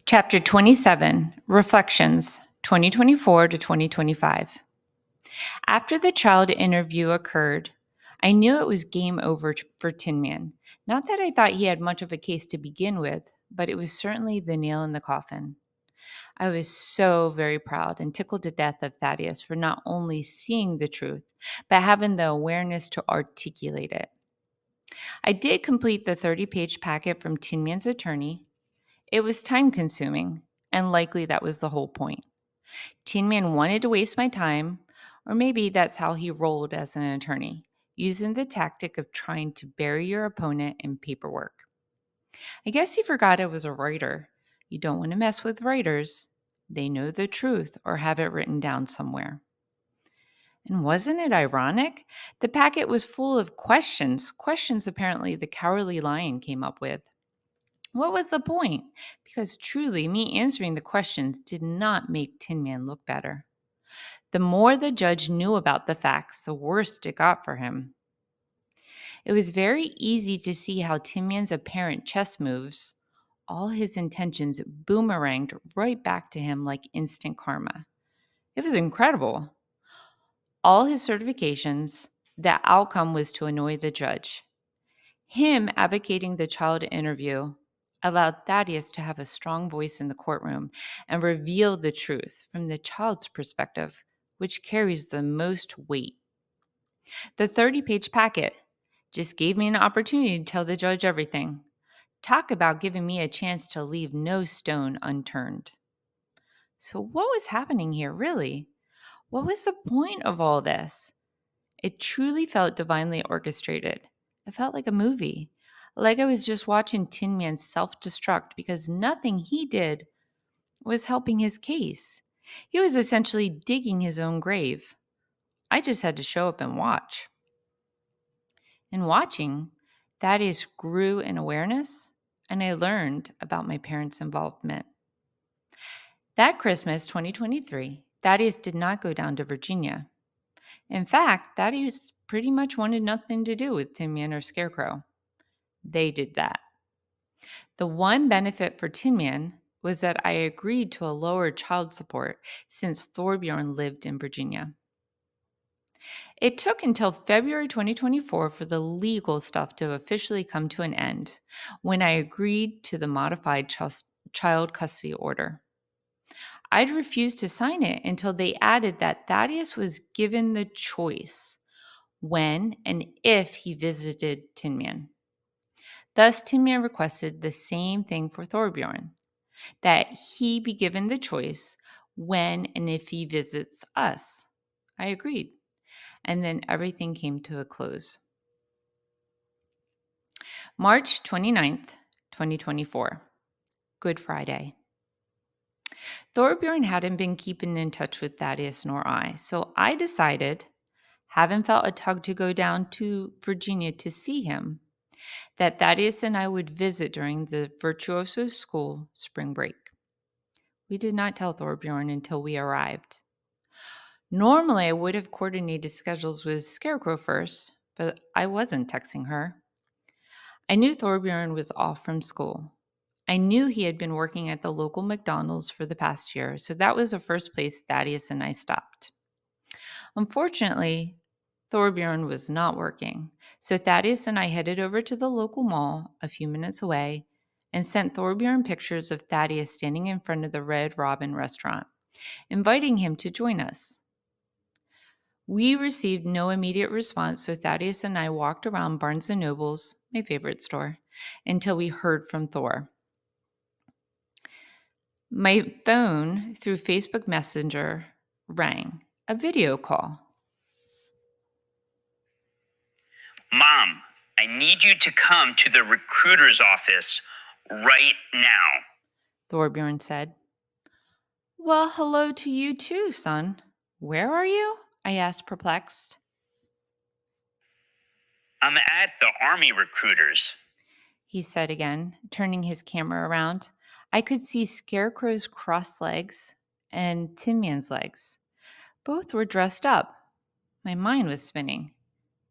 Chapter 27, Reflections, 2024 to 2025. After the child interview occurred, I knew it was game over for Tin Man. Not that I thought he had much of a case to begin with, but it was certainly the nail in the coffin. I was so very proud and tickled to death of Thaddeus for not only seeing the truth, but having the awareness to articulate it. I did complete the 30-page packet from Tin Man's attorney. It was time consuming, and likely that was the whole point. Tin Man wanted to waste my time, or maybe that's how he rolled as an attorney, using the tactic of trying to bury your opponent in paperwork. I guess he forgot I was a writer. You don't want to mess with writers. They know the truth or have it written down somewhere. And wasn't it ironic? The packet was full of questions apparently the Cowardly Lion came up with. What was the point? Because truly, me answering the questions did not make Tin Man look better. The more the judge knew about the facts, the worse it got for him. It was very easy to see how Tin Man's apparent chess moves, all his intentions boomeranged right back to him like instant karma. It was incredible. All his certifications, the outcome was to annoy the judge. Him advocating the child interview allowed Thaddeus to have a strong voice in the courtroom and reveal the truth from the child's perspective, which carries the most weight. The 30-page packet just gave me an opportunity to tell the judge everything. Talk about giving me a chance to leave no stone unturned. So, what was happening here, really? What was the point of all this? It truly felt divinely orchestrated. It felt like a movie, like I was just watching Tin Man self destruct because nothing he did was helping his case. He was essentially digging his own grave. I just had to show up and watch. In watching, Thaddeus grew in awareness, and I learned about my parents' involvement. That Christmas, 2023, Thaddeus did not go down to Virginia. In fact, Thaddeus pretty much wanted nothing to do with Tin Man or Scarecrow. They did that. The one benefit for Tin Man was that I agreed to a lower child support since Thorbjorn lived in Virginia. It took until February 2024 for the legal stuff to officially come to an end when I agreed to the modified child custody order. I'd refused to sign it until they added that Thaddeus was given the choice when and if he visited Tin Man. Thus, Tin Man requested the same thing for Thorbjorn, that he be given the choice when and if he visits us. I agreed, and then everything came to a close. March 29th, 2024, Good Friday. Thorbjorn hadn't been keeping in touch with Thaddeus nor I, so I decided, having felt a tug to go down to Virginia to see him, that Thaddeus and I would visit during the Virtuoso School spring break. We did not tell Thorbjorn until we arrived. Normally, I would have coordinated schedules with Scarecrow first, but I wasn't texting her. I knew Thorbjorn was off from school. I knew he had been working at the local McDonald's for the past year, so that was the first place Thaddeus and I stopped. Unfortunately, Thorbjorn was not working, so Thaddeus and I headed over to the local mall a few minutes away and sent Thorbjorn pictures of Thaddeus standing in front of the Red Robin restaurant, inviting him to join us. We received no immediate response, so Thaddeus and I walked around Barnes & Noble's, my favorite store, until we heard from Thor. My phone, through Facebook Messenger, rang. A video call. Mom, I need you to come to the recruiter's office right now. Thorbjorn said. Well, hello to you too, son. Where are you? I asked, perplexed. I'm at the Army recruiters, He said again, turning his camera around. I could see Scarecrow's crossed legs and Tin Man's legs. Both were dressed up. My mind was spinning.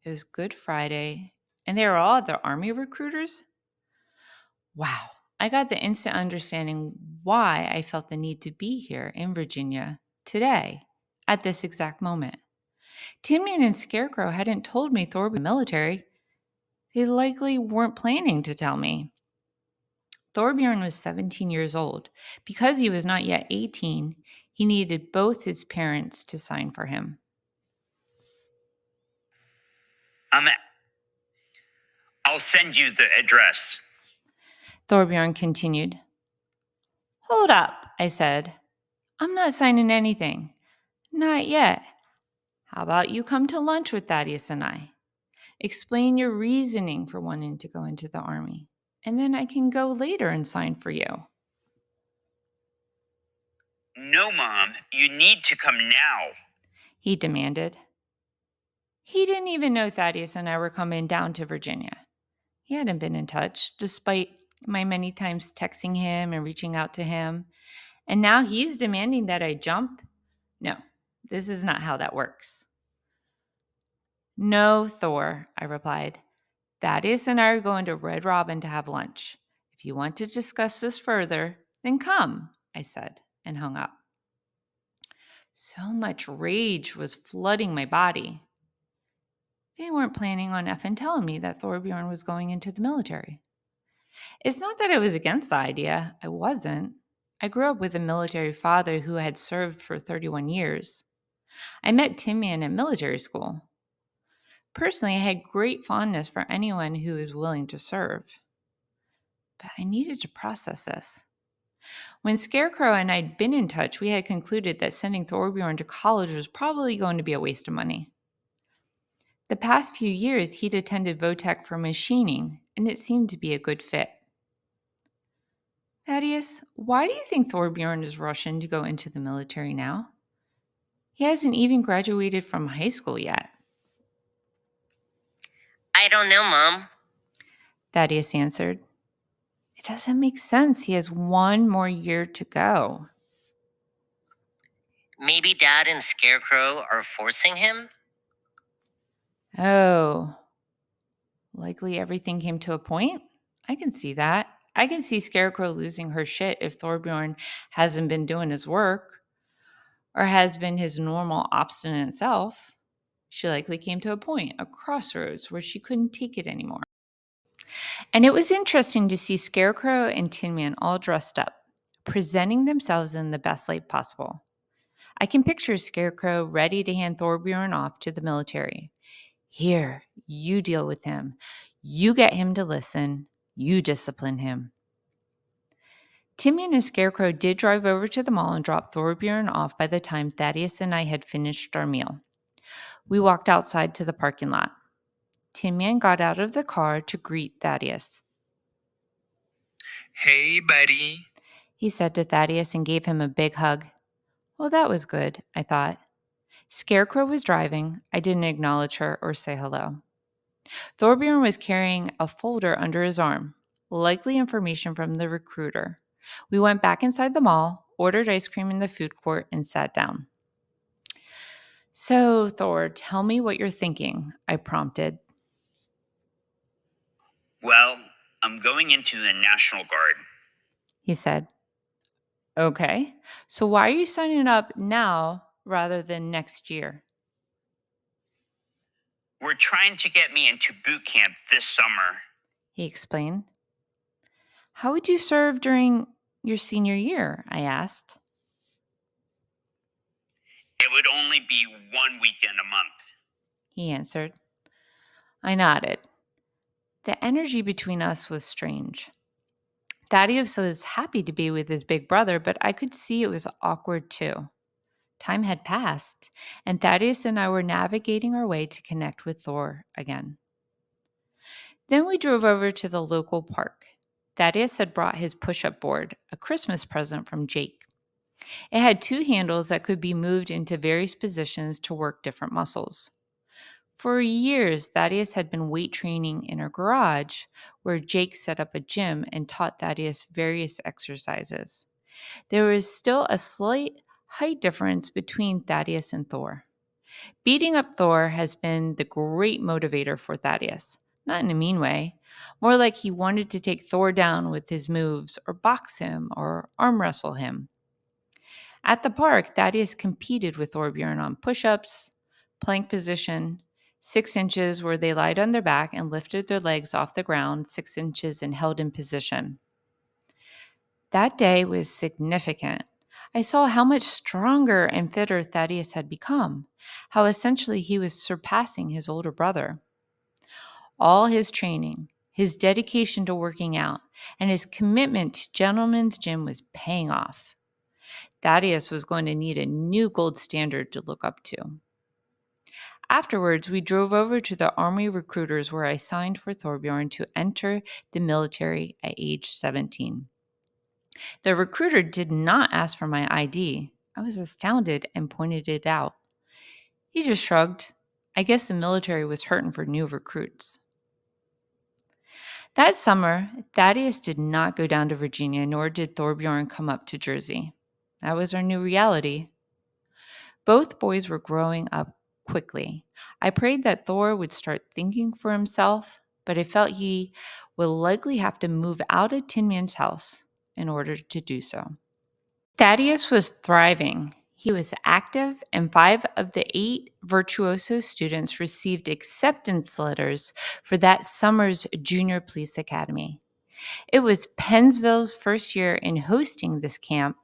It was Good Friday, and they were all the Army recruiters? Wow. I got the instant understanding why I felt the need to be here in Virginia today, at this exact moment. Tin Man and Scarecrow hadn't told me Thor was in the military. They likely weren't planning to tell me. Thorbjorn was 17 years old. Because he was not yet 18, he needed both his parents to sign for him. Um, I'll send you the address. Thorbjorn continued. Hold up, I said. I'm not signing anything. Not yet. How about you come to lunch with Thaddeus and I? Explain your reasoning for wanting to go into the army, and then I can go later and sign for you. No, Mom, you need to come now. He demanded. He didn't even know Thaddeus and I were coming down to Virginia. He hadn't been in touch, despite my many times texting him and reaching out to him. And now he's demanding that I jump? No, this is not how that works. No, Thor, I replied. Thaddeus and I are going to Red Robin to have lunch. If you want to discuss this further, then come, I said, and hung up. So much rage was flooding my body. They weren't planning on effing telling me that Thorbjorn was going into the military. It's not that I was against the idea. I wasn't. I grew up with a military father who had served for 31 years. I met Tin Man at military school. Personally, I had great fondness for anyone who was willing to serve. But I needed to process this. When Scarecrow and I'd been in touch, we had concluded that sending Thorbjorn to college was probably going to be a waste of money. The past few years, he'd attended Votech for machining, and it seemed to be a good fit. Thaddeus, why do you think Thorbjorn is rushing to go into the military now? He hasn't even graduated from high school yet. I don't know, Mom. Thaddeus answered. It doesn't make sense. He has one more year to go. Maybe Dad and Scarecrow are forcing him? Oh, likely everything came to a point? I can see that. I can see Scarecrow losing her shit if Thorbjorn hasn't been doing his work or has been his normal obstinate self. She likely came to a point, a crossroads, where she couldn't take it anymore. And it was interesting to see Scarecrow and Tin Man all dressed up, presenting themselves in the best light possible. I can picture Scarecrow ready to hand Thorbjorn off to the military. Here, you deal with him. You get him to listen. You discipline him. Tin Man and Scarecrow did drive over to the mall and drop Thorbjorn off by the time Thaddeus and I had finished our meal. We walked outside to the parking lot. Tin Man got out of the car to greet Thaddeus. Hey, buddy. He said to Thaddeus and gave him a big hug. Well, that was good, I thought. Scarecrow was driving. I didn't acknowledge her or say hello. Thorbjorn was carrying a folder under his arm, likely information from the recruiter. We went back inside the mall, ordered ice cream in the food court, and sat down. So, Thor, tell me what you're thinking, I prompted. Well, I'm going into the National Guard. He said. Okay, so why are you signing up now rather than next year? We're trying to get me into boot camp this summer. He explained. How would you serve during your senior year? I asked. It would only be 1 weekend a month. He answered. I nodded. The energy between us was strange. Thaddeus was happy to be with his big brother, but I could see it was awkward too. Time had passed, and Thaddeus and I were navigating our way to connect with Thor again. Then we drove over to the local park. Thaddeus had brought his push up board, a Christmas present from Jake. It had two handles that could be moved into various positions to work different muscles. For years, Thaddeus had been weight training in a garage where Jake set up a gym and taught Thaddeus various exercises. There was still a slight height difference between Thaddeus and Thor. Beating up Thor has been the great motivator for Thaddeus, not in a mean way. more like he wanted to take Thor down with his moves or box him or arm wrestle him. At the park, Thaddeus competed with Thorbjorn on push ups, plank position, 6 inches where they lied on their back and lifted their legs off the ground 6 inches and held in position. That day was significant. I saw how much stronger and fitter Thaddeus had become, how essentially he was surpassing his older brother. All his training, his dedication to working out, and his commitment to Gentleman's Gym was paying off. Thaddeus was going to need a new gold standard to look up to. Afterwards, we drove over to the Army recruiters where I signed for Thorbjorn to enter the military at age 17. The recruiter did not ask for my ID. I was astounded and pointed it out. He just shrugged. I guess the military was hurting for new recruits. That summer, Thaddeus did not go down to Virginia, nor did Thorbjorn come up to Jersey. That was our new reality. Both boys were growing up quickly. I prayed that Thor would start thinking for himself, but I felt he would likely have to move out of Tin Man's house in order to do so. Thaddeus was thriving. He was active, and 5 of the 8 virtuoso students received acceptance letters for that summer's Junior Police Academy. It was Pennsville's first year in hosting this camp,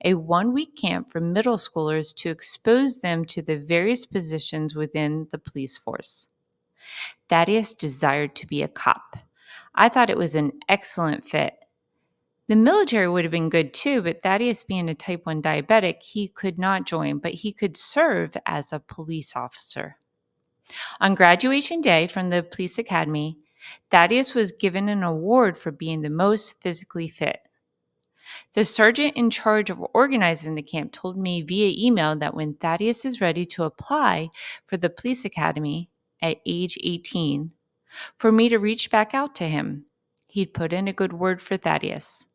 a 1-week camp for middle schoolers to expose them to the various positions within the police force. Thaddeus desired to be a cop. I thought it was an excellent fit. The military would have been good too, but Thaddeus being a type 1 diabetic, he could not join, but he could serve as a police officer. On graduation day from the police academy, Thaddeus was given an award for being the most physically fit. The sergeant in charge of organizing the camp told me via email that when Thaddeus is ready to apply for the police academy at age 18, for me to reach back out to him. He'd put in a good word for Thaddeus.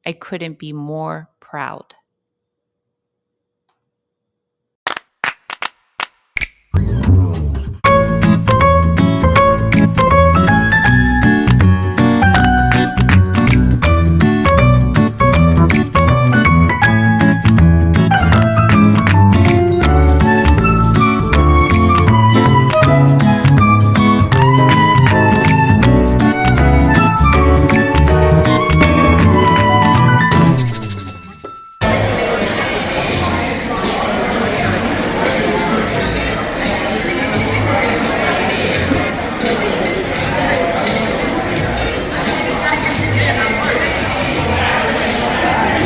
I couldn't be more proud.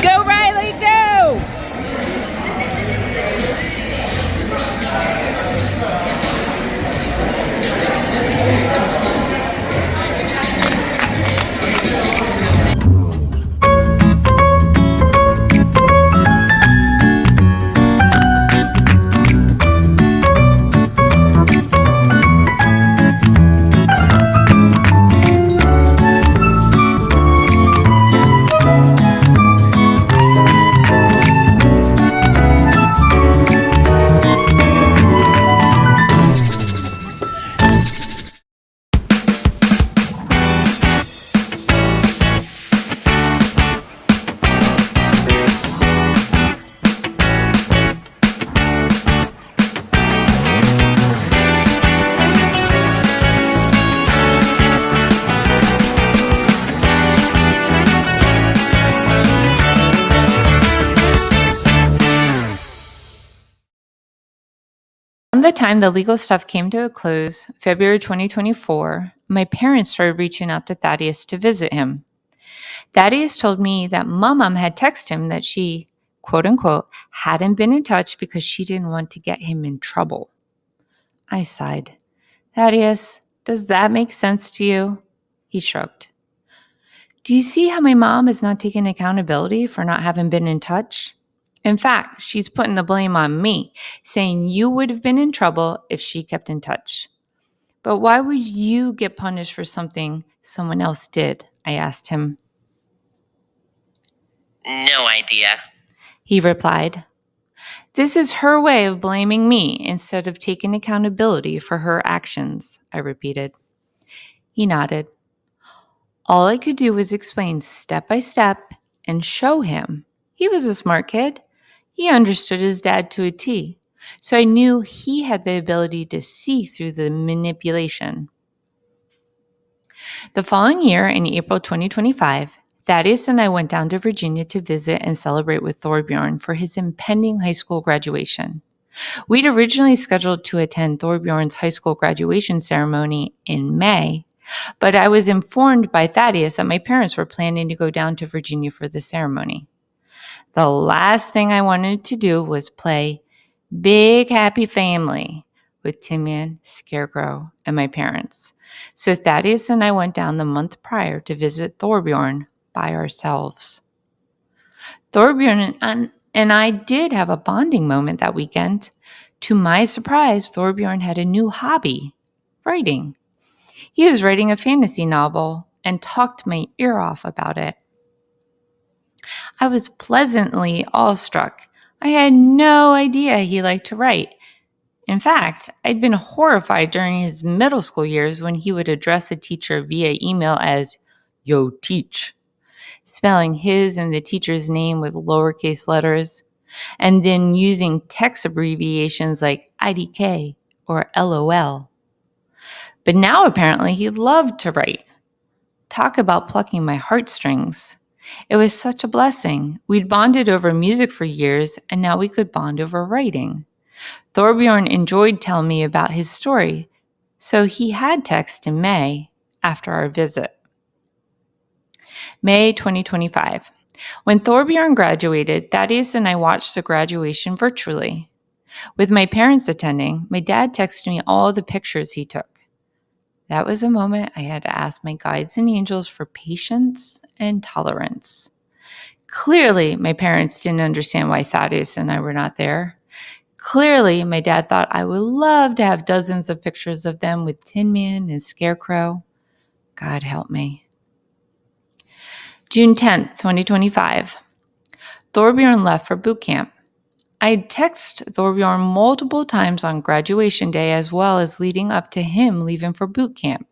Go, Riley, go! Around the time the legal stuff came to a close, February 2024, my parents started reaching out to Thaddeus to visit him. Thaddeus told me that Mom had texted him that she, quote unquote, hadn't been in touch because she didn't want to get him in trouble. I sighed. Thaddeus, does that make sense to you? He shrugged. Do you see how my mom is not taking accountability for not having been in touch? In fact, she's putting the blame on me, saying you would have been in trouble if she kept in touch. But why would you get punished for something someone else did? I asked him. No idea. He replied. This is her way of blaming me instead of taking accountability for her actions, I repeated. He nodded. All I could do was explain step by step and show him. He was a smart kid. He understood his dad to a T, so I knew he had the ability to see through the manipulation. The following year, in April 2025, Thaddeus and I went down to Virginia to visit and celebrate with Thorbjorn for his impending high school graduation. We'd originally scheduled to attend Thorbjorn's high school graduation ceremony in May, but I was informed by Thaddeus that my parents were planning to go down to Virginia for the ceremony. The last thing I wanted to do was play Big Happy Family with Timian, Scarecrow, and my parents. So Thaddeus and I went down the month prior to visit Thorbjorn by ourselves. Thorbjorn and I did have a bonding moment that weekend. To my surprise, Thorbjorn had a new hobby, writing. He was writing a fantasy novel and talked my ear off about it. I was pleasantly awestruck. I had no idea he liked to write. In fact, I'd been horrified during his middle school years when he would address a teacher via email as, "Yo, teach," spelling his and the teacher's name with lowercase letters, and then using text abbreviations like IDK or LOL. But now apparently he loved to write. Talk about plucking my heartstrings. It was such a blessing. We'd bonded over music for years, and now we could bond over writing. Thorbjorn enjoyed telling me about his story, so he had text in May after our visit. May 2025. When Thorbjorn graduated, Thaddeus and I watched the graduation virtually. With my parents attending, my dad texted me all the pictures he took. That was a moment I had to ask my guides and angels for patience and tolerance. Clearly, my parents didn't understand why Thaddeus and I were not there. Clearly, my dad thought I would love to have dozens of pictures of them with Tin Man and Scarecrow. God help me. June 10th, 2025. Thorbjorn left for boot camp. I'd texted Thorbjorn multiple times on graduation day as well as leading up to him leaving for boot camp,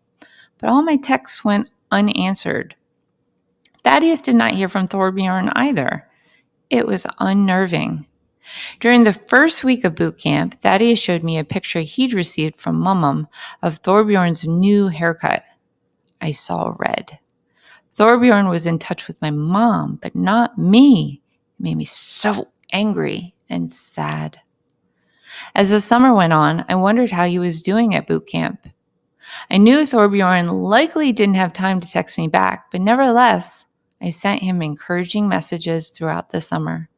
but all my texts went unanswered. Thaddeus did not hear from Thorbjorn either. It was unnerving. During the first week of boot camp, Thaddeus showed me a picture he'd received from Mum of Thorbjorn's new haircut. I saw red. Thorbjorn was in touch with my mom, but not me. It made me so angry and sad. As the summer went on, I wondered how he was doing at boot camp. I knew Thorbjorn likely didn't have time to text me back, but nevertheless, I sent him encouraging messages throughout the summer.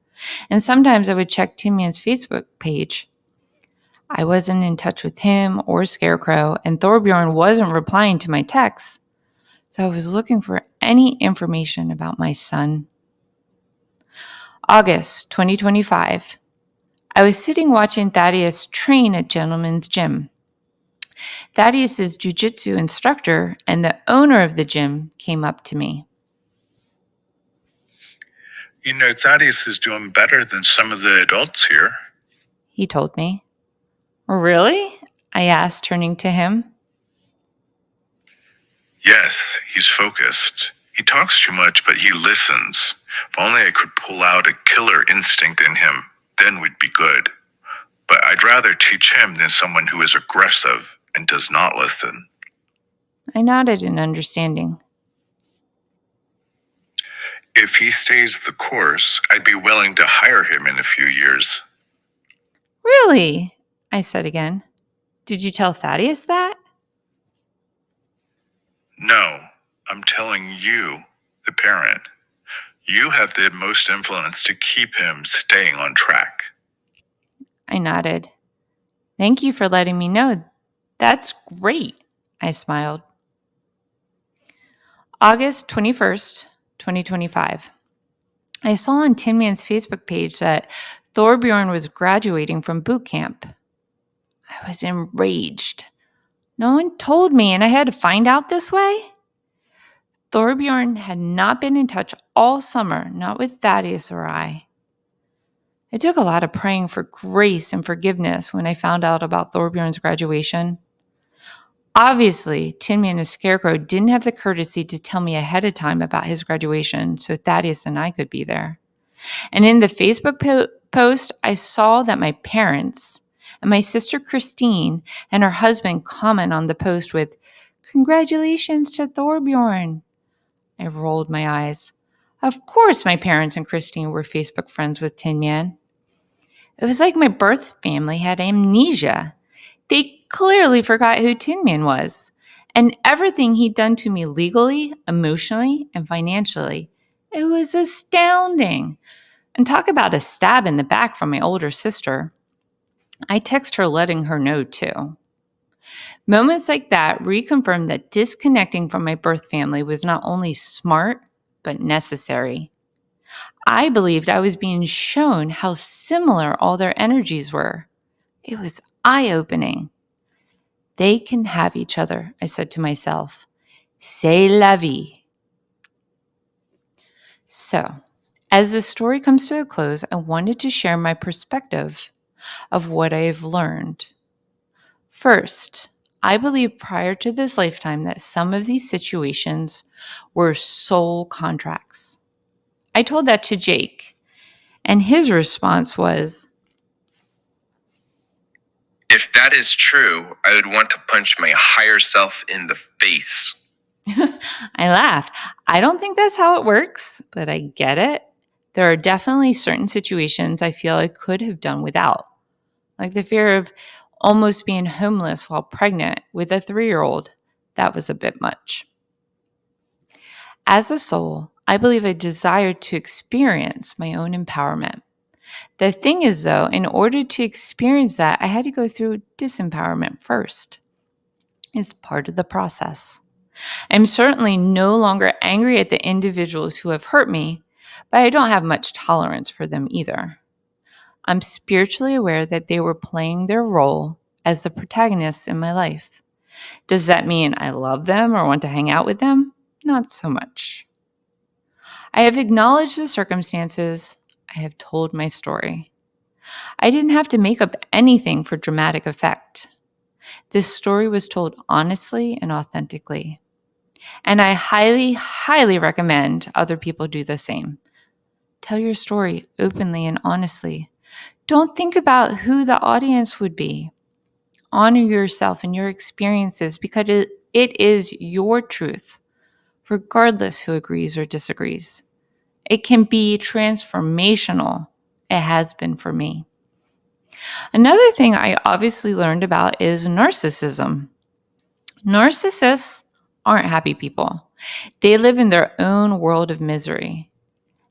And sometimes I would check Timian's Facebook page. I wasn't in touch with him or Scarecrow, and Thorbjorn wasn't replying to my texts. So I was looking for any information about my son. August 2025. I was sitting watching Thaddeus train at Gentleman's Gym. Thaddeus is jiu-jitsu instructor, and the owner of the gym came up to me. You know, Thaddeus is doing better than some of the adults here. He told me. Really? I asked, turning to him. Yes, he's focused. He talks too much, but he listens. If only I could pull out a killer instinct in him, then we'd be good. But I'd rather teach him than someone who is aggressive and does not listen. I nodded in understanding. If he stays the course, I'd be willing to hire him in a few years. Really? I said again. Did you tell Thaddeus that? No, I'm telling you, the parent. You have the most influence to keep him staying on track. I nodded. Thank you for letting me know. That's great, I smiled. August 21st, 2025. I saw on Tin Man's Facebook page that Thorbjorn was graduating from boot camp. I was enraged. No one told me, and I had to find out this way? Thorbjorn had not been in touch all summer, not with Thaddeus or I. It took a lot of praying for grace and forgiveness when I found out about Thorbjorn's graduation. Obviously, Tin Man and Scarecrow didn't have the courtesy to tell me ahead of time about his graduation so Thaddeus and I could be there. And in the Facebook post, I saw that my parents and my sister Christine and her husband comment on the post with, "Congratulations to Thorbjorn." I rolled my eyes. Of course, my parents and Christine were Facebook friends with Tin Man. It was like my birth family had amnesia. They clearly forgot who Tin Man was and everything he'd done to me legally, emotionally, and financially. It was astounding. And talk about a stab in the back from my older sister. I text her letting her know too. Moments like that reconfirmed that disconnecting from my birth family was not only smart, but necessary. I believed I was being shown how similar all their energies were. It was eye-opening. They can have each other, I said to myself. C'est la vie. So, as the story comes to a close, I wanted to share my perspective of what I have learned. First, I believe prior to this lifetime that some of these situations were soul contracts. I told that to Jake, and his response was, If that is true, I would want to punch my higher self in the face. I laughed. I don't think that's how it works, but I get it. There are definitely certain situations I feel I could have done without, like the fear of almost being homeless while pregnant with a 3-year-old. That was a bit much. As a soul, I believe I desired to experience my own empowerment. The thing is, though, in order to experience that, I had to go through disempowerment first. It's part of the process. I'm certainly no longer angry at the individuals who have hurt me, but I don't have much tolerance for them either. I'm spiritually aware that they were playing their role as the protagonists in my life. Does that mean I love them or want to hang out with them? Not so much. I have acknowledged the circumstances. I have told my story. I didn't have to make up anything for dramatic effect. This story was told honestly and authentically. And I highly, highly recommend other people do the same. Tell your story openly and honestly. Don't think about who the audience would be. Honor yourself and your experiences because it is your truth, regardless who agrees or disagrees. It can be transformational. It has been for me. Another thing I obviously learned about is narcissism. Narcissists aren't happy people. They live in their own world of misery.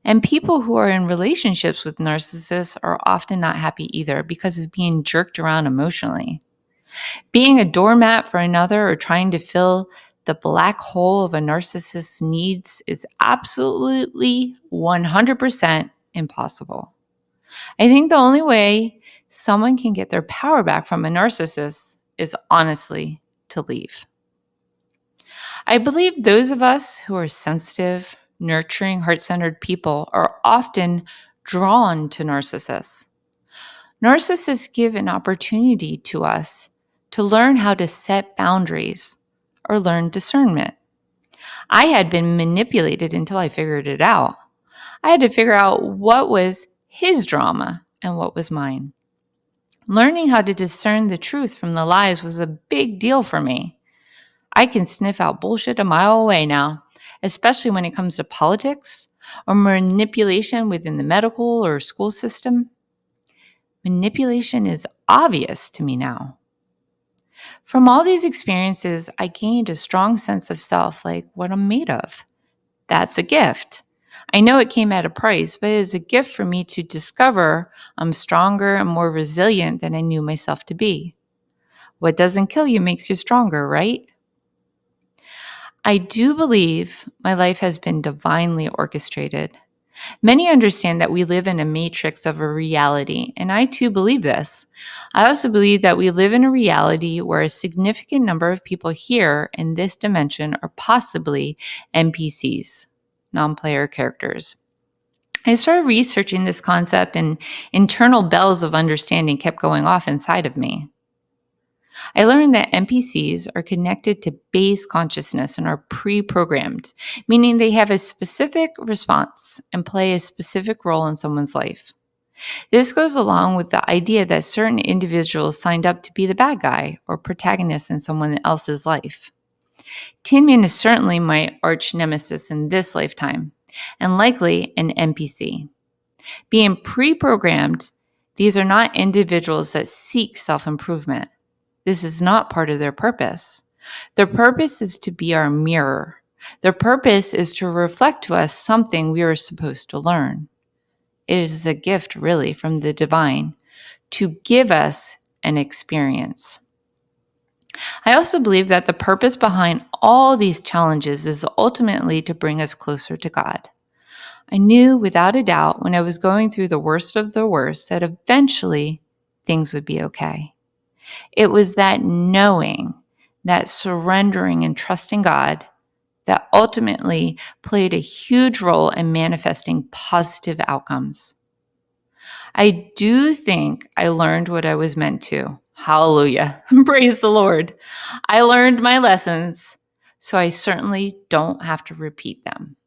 And people who are in relationships with narcissists are often not happy either because of being jerked around emotionally. Being a doormat for another or trying to fill the black hole of a narcissist's needs is absolutely 100% impossible. I think the only way someone can get their power back from a narcissist is honestly to leave. I believe those of us who are sensitive, nurturing, heart-centered people are often drawn to narcissists. Narcissists give an opportunity to us to learn how to set boundaries or learn discernment. I had been manipulated until I figured it out. I had to figure out what was his drama and what was mine. Learning how to discern the truth from the lies was a big deal for me. I can sniff out bullshit a mile away now, especially when it comes to politics or manipulation within the medical or school system. Manipulation is obvious to me now. From all these experiences, I gained a strong sense of self, like what I'm made of. That's a gift. I know it came at a price, but it is a gift for me to discover I'm stronger and more resilient than I knew myself to be. What doesn't kill you makes you stronger, right? I do believe my life has been divinely orchestrated. Many understand that we live in a matrix of a reality, and I too believe this. I also believe that we live in a reality where a significant number of people here in this dimension are possibly NPCs, non-player characters. I started researching this concept, and internal bells of understanding kept going off inside of me. I learned that NPCs are connected to base consciousness and are pre-programmed, meaning they have a specific response and play a specific role in someone's life. This goes along with the idea that certain individuals signed up to be the bad guy or protagonist in someone else's life. Tin Man is certainly my arch nemesis in this lifetime, and likely an NPC. Being pre-programmed, these are not individuals that seek self-improvement. This is not part of their purpose. Their purpose is to be our mirror. Their purpose is to reflect to us something we are supposed to learn. It is a gift, really, from the divine to give us an experience. I also believe that the purpose behind all these challenges is ultimately to bring us closer to God. I knew without a doubt when I was going through the worst of the worst that eventually things would be okay. It was that knowing, that surrendering and trusting God that ultimately played a huge role in manifesting positive outcomes. I do think I learned what I was meant to. Hallelujah. Praise the Lord. I learned my lessons, so I certainly don't have to repeat them.